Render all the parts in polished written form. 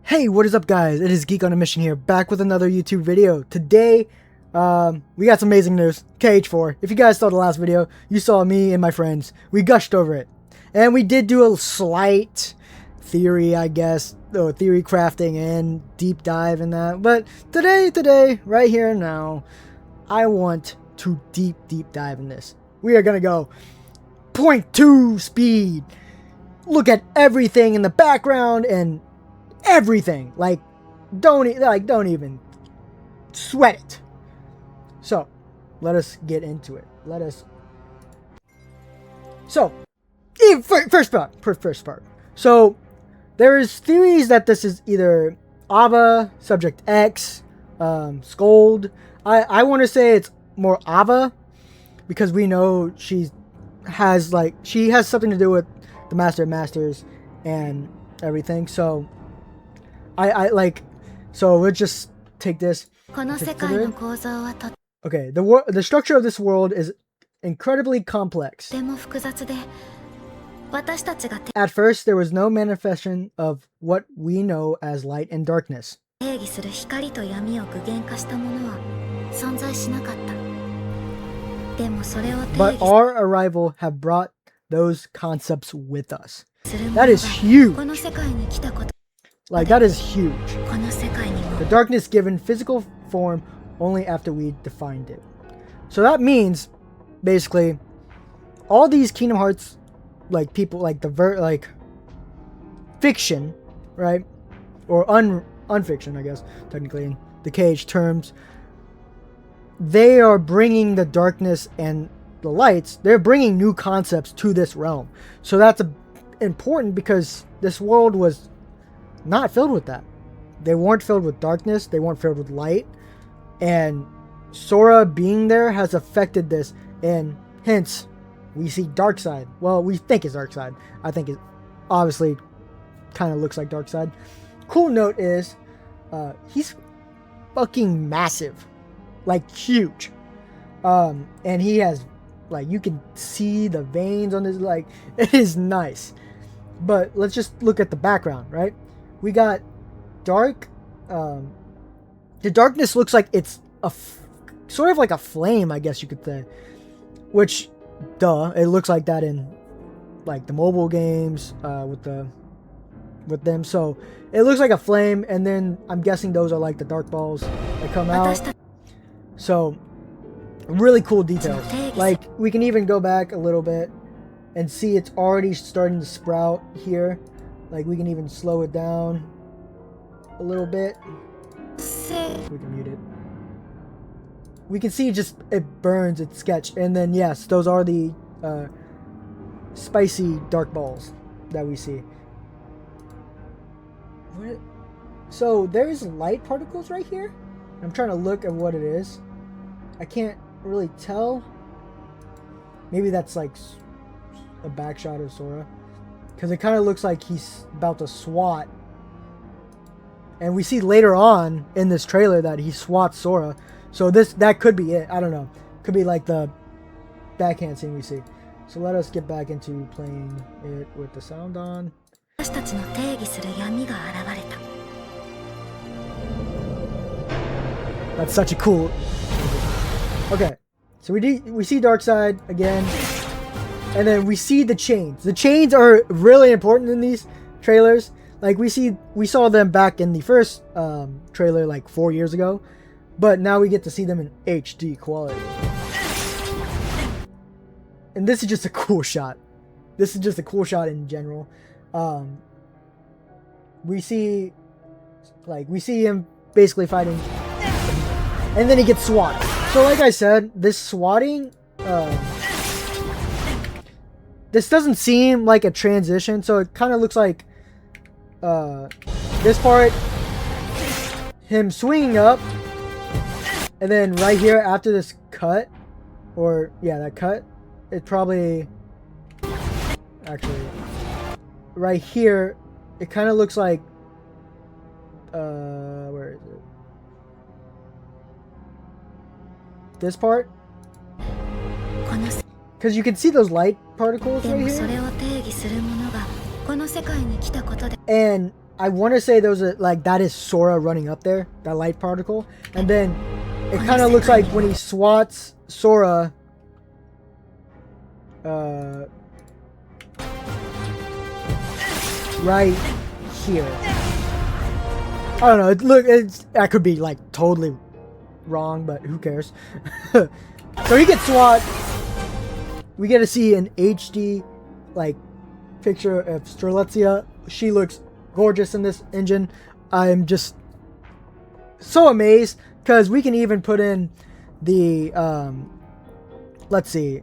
Hey, what is up guys? It is Geek on a Mission here, back with another YouTube video. Today, we got some amazing news. KH4. If you guys saw the last video, you saw me and my friends. We gushed over it. And we did do a slight theory, I guess, or theory crafting and deep dive in that. But today, right here and now, I want to deep dive in this. We are gonna go 0.2 speed. Look at everything in the background and everything. Like, don't even sweat it. So, let us get into it. First part. So, there is theories that this is either Ava, Subject X, Scold. I want to say it's more Ava, because we know she has something to do with the Master of Masters and everything. So so we'll just take this. Okay, the structure of this world is incredibly complex. At first, there was no manifestation of what we know as light and darkness. But our arrival have brought those concepts with us. That is huge. That is huge. The darkness given physical form only after we defined it. So that means, basically, all these Kingdom Hearts, people, fiction, right? Or unfiction, I guess, technically, in the KH terms. They are bringing the darkness and the lights. They're bringing new concepts to this realm. So that's important, because this world was not filled with that. They weren't filled with darkness. They weren't filled with light. And Sora being there has affected this. And hence, we see Darkseid. Well, we think it's Darkseid. I think it obviously kind of looks like Darkseid. Cool note is, he's fucking massive. Huge. And he has, you can see the veins on his, it is nice. But let's just look at the background, right? We got dark. The darkness looks like it's sort of like a flame, I guess you could say. Which, duh, it looks like that in the mobile games with them. So it looks like a flame, and then I'm guessing those are the dark balls that come out. So really cool details. We can even go back a little bit and see it's already starting to sprout here. We can even slow it down a little bit. We can mute it. We can see just it burns, it's sketch. And then yes, those are the spicy dark balls that we see. So there's light particles right here. I'm trying to look at what it is. I can't really tell. Maybe that's a back shot of Sora, because it kind of looks like he's about to swat. And we see later on in this trailer that he swats Sora. So that could be it. I don't know. Could be the backhand scene we see. So let us get back into playing it with the sound on. That's such a cool. Okay, so we see Darkseid again, and then we see the chains. The chains are really important in these trailers. We saw them back in the first trailer 4 years ago, but now we get to see them in HD quality. And this is just a cool shot. This is just a cool shot in general. We see him basically fighting, and then he gets swatted. So like I said, this swatting, this doesn't seem like a transition, so it kind of looks like this part, him swinging up, and then right here after this cut, that cut, it probably, actually, right here, it kind of looks like, where is it? This part, because you can see those light particles right here. And I want to say those are like that is Sora running up there, that light particle, and then it kind of looks like when he swats Sora. Right here. I don't know. I could be like totally wrong, but who cares? So he gets swat. We get to see an HD like picture of Strelitzia. She looks gorgeous in this engine. I'm just so amazed because we can even put in the let's see.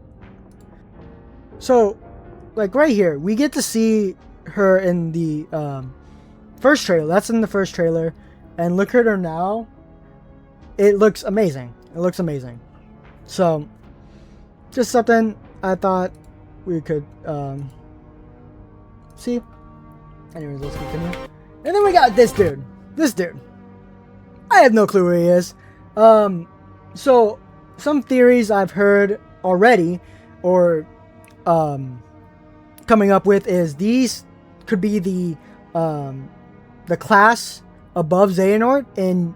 So like right here, we get to see her in the first trailer. That's in the first trailer, and look at her now. It looks amazing. It looks amazing. So just something I thought we could see. Anyways, let's continue. And then we got this dude. This dude. I have no clue who he is. So some theories I've heard already, or coming up with, is these could be the class above Xehanort in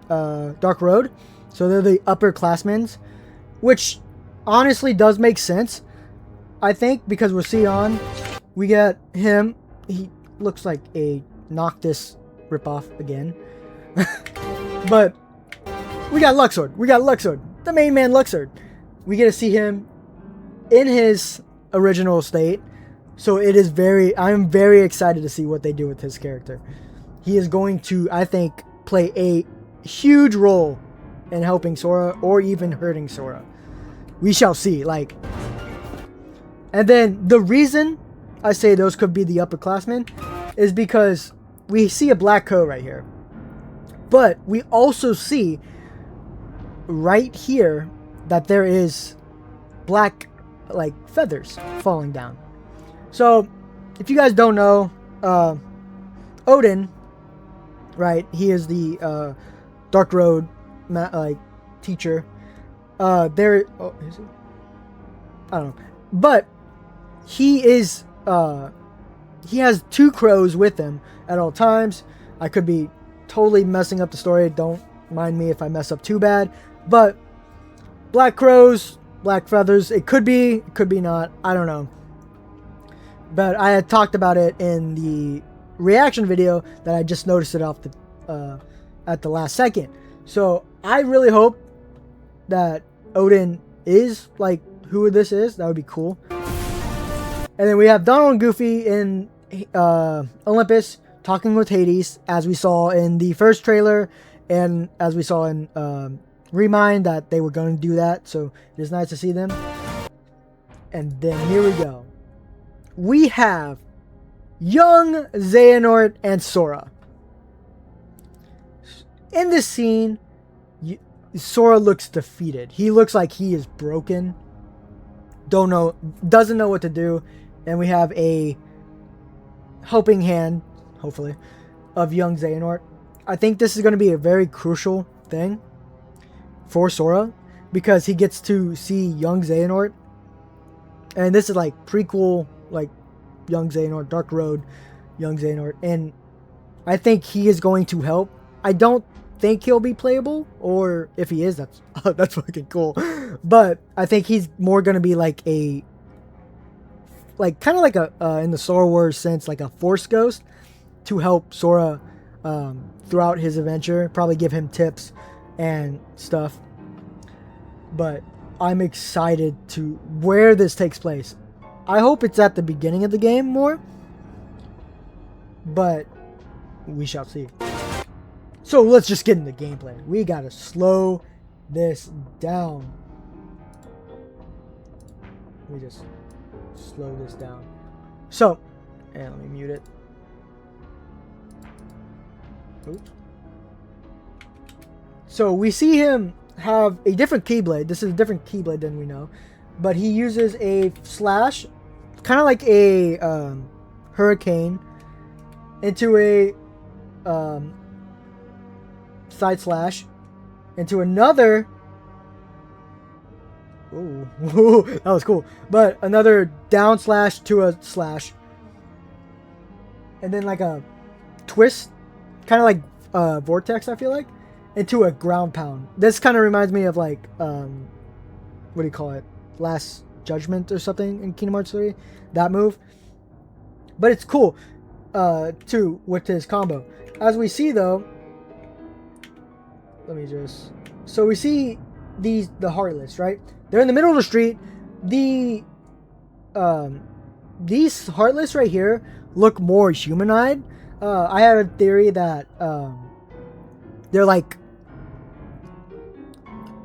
Dark Road. So they're the upperclassmen, which honestly does make sense, I think, because with Sion, we get him. He looks like a Noctis ripoff again. But we got Luxord. We got Luxord. The main man Luxord. We get to see him in his original state. So it is I'm very excited to see what they do with his character. He is going to, I think, play a huge role in helping Sora or even hurting Sora. We shall see. Like, and then the reason I say those could be the upperclassmen is because we see a black coat right here. But we also see right here that there is black like feathers falling down. So if you guys don't know, Odin, right? He is the Dark Road like teacher. Is he? I don't know. But he is he has two crows with him at all times. I could be totally messing up the story. Don't mind me if I mess up too bad. But black crows, black feathers. It could be not. I don't know. But I had talked about it in the reaction video that I just noticed it off the at the last second. So I really hope that Odin is like who this is. That would be cool. And then we have Donald and Goofy in Olympus talking with Hades, as we saw in the first trailer, and as we saw in Remind that they were going to do that. So it is nice to see them. And then here we go. We have young Xehanort and Sora. In this scene, Sora looks defeated. He looks like he is broken. Doesn't know what to do. And we have a helping hand, hopefully, of young Xehanort. I think this is going to be a very crucial thing for Sora, because he gets to see young Xehanort. And this is like prequel, like young Xehanort, Dark Road, young Xehanort. And I think he is going to help. I don't think he'll be playable, or if he is, that's fucking cool. But I think he's more going to be like a, like kind of like a in the Star Wars sense, like a Force ghost to help Sora throughout his adventure, probably give him tips and stuff. But I'm excited to where this takes place. I hope it's at the beginning of the game more, but we shall see. So let's just get into gameplay. We gotta slow this down. We just slow this down. So, and let me mute it. Oops. So we see him have a different Keyblade. This is a different Keyblade than we know, but he uses a slash, kind of like a hurricane, into a side slash, into another. Ooh, that was cool. But another down slash to a slash. and then like a twist, kind of like Vortex, I feel like, into a ground pound. This kind of reminds me of like, what do you call it? Last Judgment or something in Kingdom Hearts 3. That move. But it's cool, too, with his combo. As we see, though, let me just... So we see the Heartless, right? They're in the middle of the street. These Heartless right here look more humanoid. I have a theory that they're like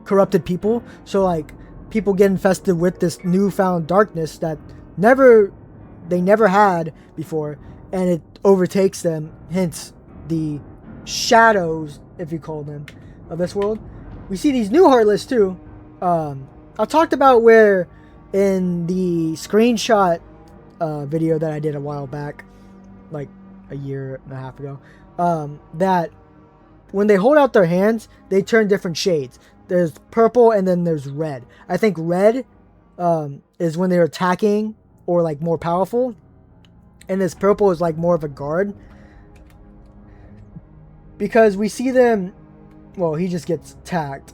corrupted people. So like people get infested with this newfound darkness that they never had before, and it overtakes them. Hence the shadows, if you call them, of this world. We see these new Heartless too. I talked about where in the screenshot video that I did a while back, like a year and a half ago, that when they hold out their hands, they turn different shades. There's purple and then there's red. I think red is when they're attacking or like more powerful, and this purple is like more of a guard, because we see them. Well, he just gets attacked,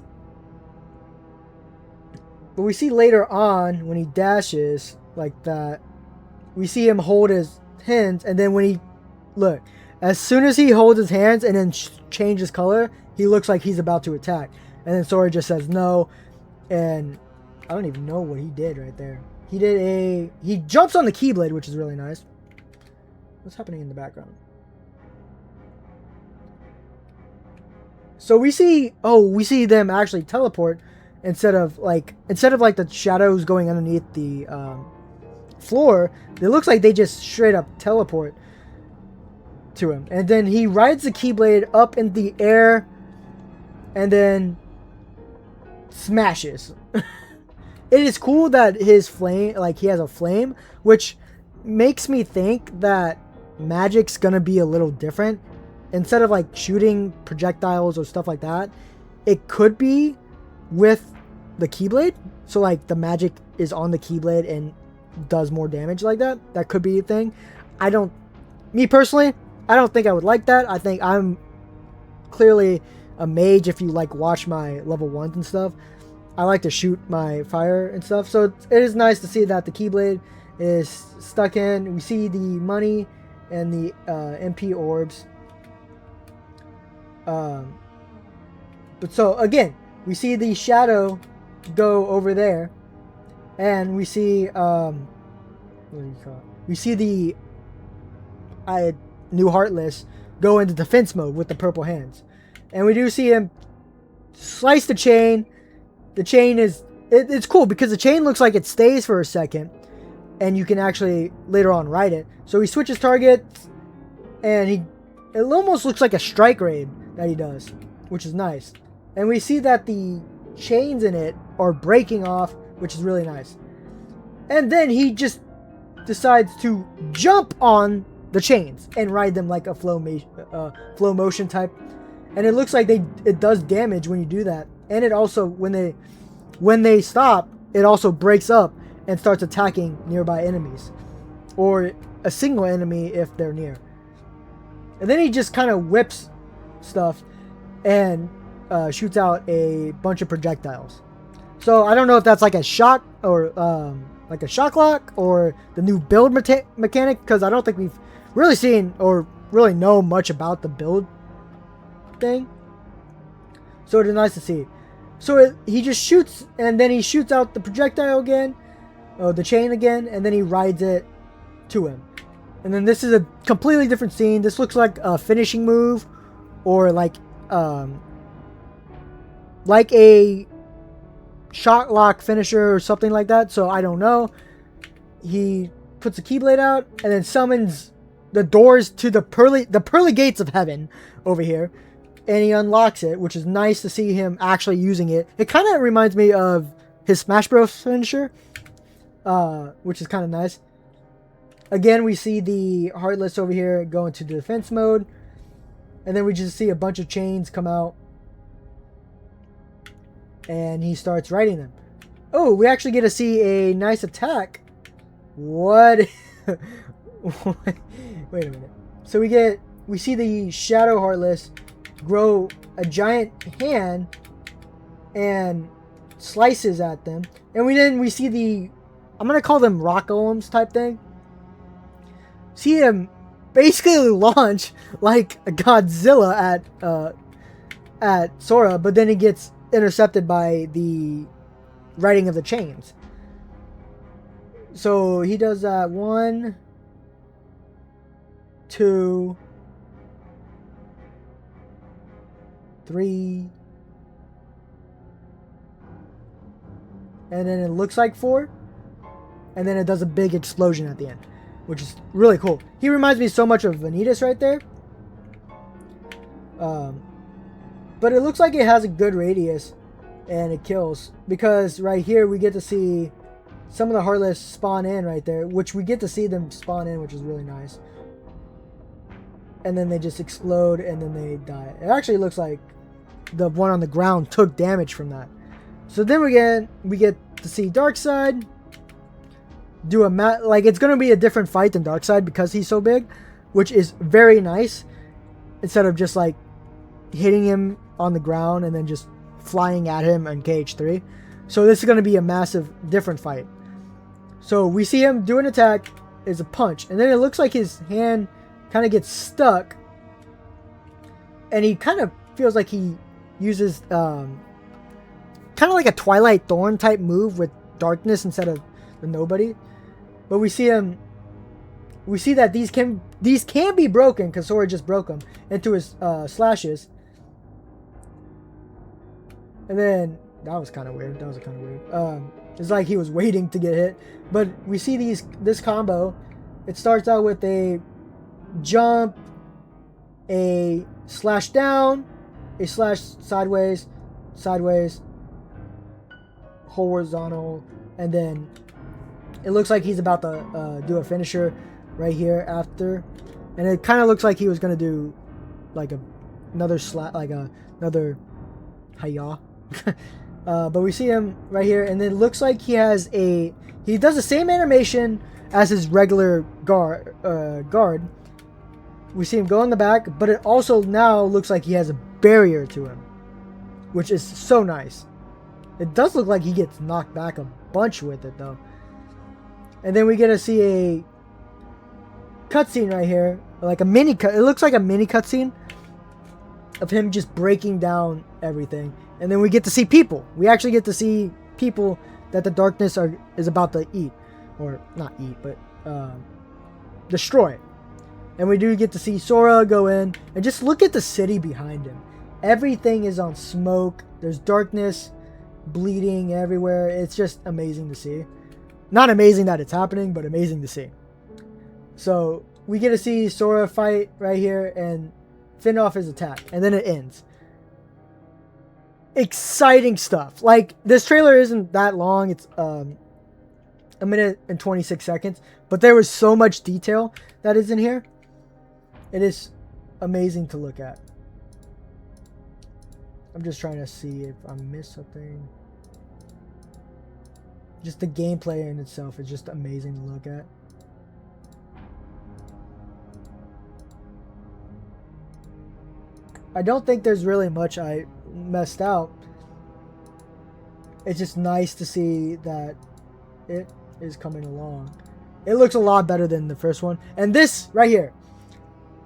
but we see later on when he dashes like that, we see him hold his hands, and then when he look, as soon as he holds his hands and then changes color, he looks like he's about to attack, and then Sora just says no, and I don't even know what he did right there. He jumps on the Keyblade, which is really nice. What's happening in the background? So we see them actually teleport instead of like the shadows going underneath the floor. It looks like they just straight up teleport to him, and then he rides the Keyblade up in the air, and then smashes. It is cool that his flame, like he has a flame, which makes me think that magic's gonna be a little different. Instead of like shooting projectiles or stuff like that, it could be with the Keyblade. So like the magic is on the Keyblade and does more damage like that. That could be a thing. Me personally, I don't think I would like that. I think I'm clearly a mage. If you like watch my level 1s and stuff, I like to shoot my fire and stuff. So it is nice to see that the Keyblade is stuck in. We see the money and the MP orbs. But so again, we see the shadow go over there, and we see what do you call it? We see the new Heartless go into defense mode with the purple hands, and we do see him slice the chain. The chain is it's cool because the chain looks like it stays for a second, and you can actually later on ride it. So he switches targets, and it almost looks like a strike raid that he does, which is nice. And we see that the chains in it are breaking off, which is really nice. And then he just decides to jump on the chains and ride them like a flow motion type. And it looks like it does damage when you do that. And it also, when they stop, it also breaks up and starts attacking nearby enemies, or a single enemy if they're near. And then he just kind of whips stuff and shoots out a bunch of projectiles. So I don't know if that's like a shock or like a shock lock or the new build mechanic, because I don't think we've really seen or really know much about the build thing. So it is nice to see. So he just shoots, and then he shoots out the projectile again, the chain again, and then he rides it to him. And then this is a completely different scene. This looks like a finishing move, or like a shot lock finisher or something like that. So I don't know. He puts the Keyblade out and then summons the doors to the pearly gates of heaven over here, and he unlocks it, which is nice to see him actually using it. It kind of reminds me of his Smash Bros finisher, which is kind of nice. Again, we see the Heartless over here go into defense mode, and then we just see a bunch of chains come out, and he starts riding them. Oh, we actually get to see a nice attack. What? Wait a minute. So we see the Shadow Heartless grow a giant hand and slices at them. And we see the, I'm gonna call them rock golems type thing. See him basically launch like a Godzilla at Sora, but then he gets intercepted by the writing of the chains. So he does that 1, 2, 3, and then it looks like 4, and then it does a big explosion at the end, which is really cool. He reminds me so much of Vanitas right there. But it looks like it has a good radius and it kills, because right here we get to see some of the Heartless spawn in right there, which we get to see them spawn in, which is really nice. And then they just explode and then they die. It actually looks like the one on the ground took damage from that. So then we get to see Darkseid do like it's gonna be a different fight than Darkseid because he's so big, which is very nice. Instead of just like hitting him on the ground and then just flying at him on KH3. So this is going to be a massive different fight. So we see him do an attack, is a punch, and then it looks like his hand kind of gets stuck, and he kind of feels like he uses kind of like a Twilight Thorn type move with darkness instead of the nobody. But we see that these can be broken because Sora just broke them into his slashes. And then that was kind of weird. It's like he was waiting to get hit. But we see this combo. It starts out with a jump, a slash down, a slash sideways, horizontal, and then it looks like he's about to do a finisher right here after. And it kind of looks like he was going to do like another hiya. But we see him right here, and it looks like he does the same animation as his regular guard. We see him go in the back, but it also now looks like he has a barrier to him, which is so nice. It does look like he gets knocked back a bunch with it though. And then we get to see a cutscene right here, like a mini cut. It looks like a mini cutscene of him just breaking down everything. And then we get to see people. We actually get to see people that the darkness is about to eat. Or not eat, but destroy. And we do get to see Sora go in. And just look at the city behind him. Everything is on smoke. There's darkness, bleeding everywhere. It's just amazing to see. Not amazing that it's happening, but amazing to see. So we get to see Sora fight right here and fend off his attack. And then it ends. Exciting stuff. Like, this trailer isn't that long. It's a minute and 26 seconds, but there was so much detail that is in here. It is amazing to look at. I'm just trying to see if I missed something. Just the gameplay in itself is just amazing to look at. I don't think there's really much I messed out. It's just nice to see that it is coming along. It looks a lot better than the first one. And this right here,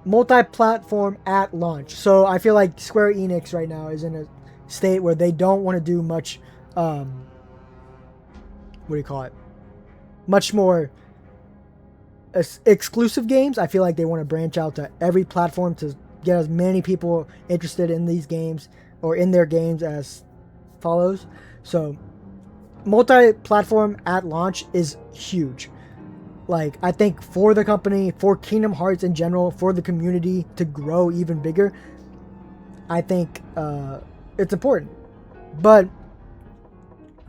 multi-platform at launch. So I feel like Square Enix right now is in a state where they don't want to do much, what do you call it? Much more exclusive games. I feel like they want to branch out to every platform to get as many people interested in these games or in their games as follows. So multi-platform at launch is huge. Like, I think for the company, for Kingdom Hearts in general, for the community to grow even bigger, I think it's important. But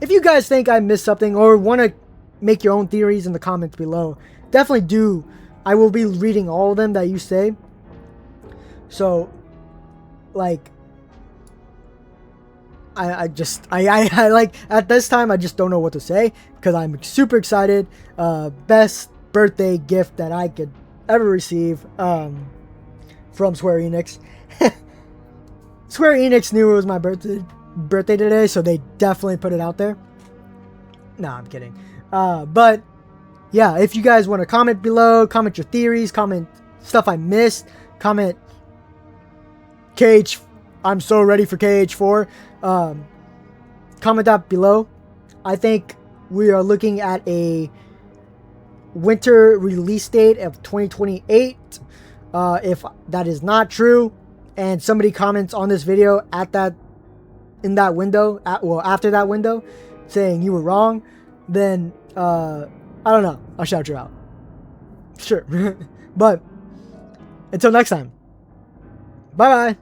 if you guys think I missed something or want to make your own theories in the comments below, definitely do. I will be reading all of them that you say. So, like, I like, at this time, I just don't know what to say because I'm super excited. Best birthday gift that I could ever receive. from Square Enix. Square Enix knew it was my birthday today, so they definitely put it out there. Nah, I'm kidding. But yeah, if you guys want to comment below, comment your theories, comment stuff I missed, comment KH, I'm so ready for KH4. Comment that below. I think we are looking at a winter release date of 2028. If that is not true, and somebody comments on this video in that window, after that window, saying you were wrong, then I don't know. I'll shout you out. Sure. But until next time. Bye bye.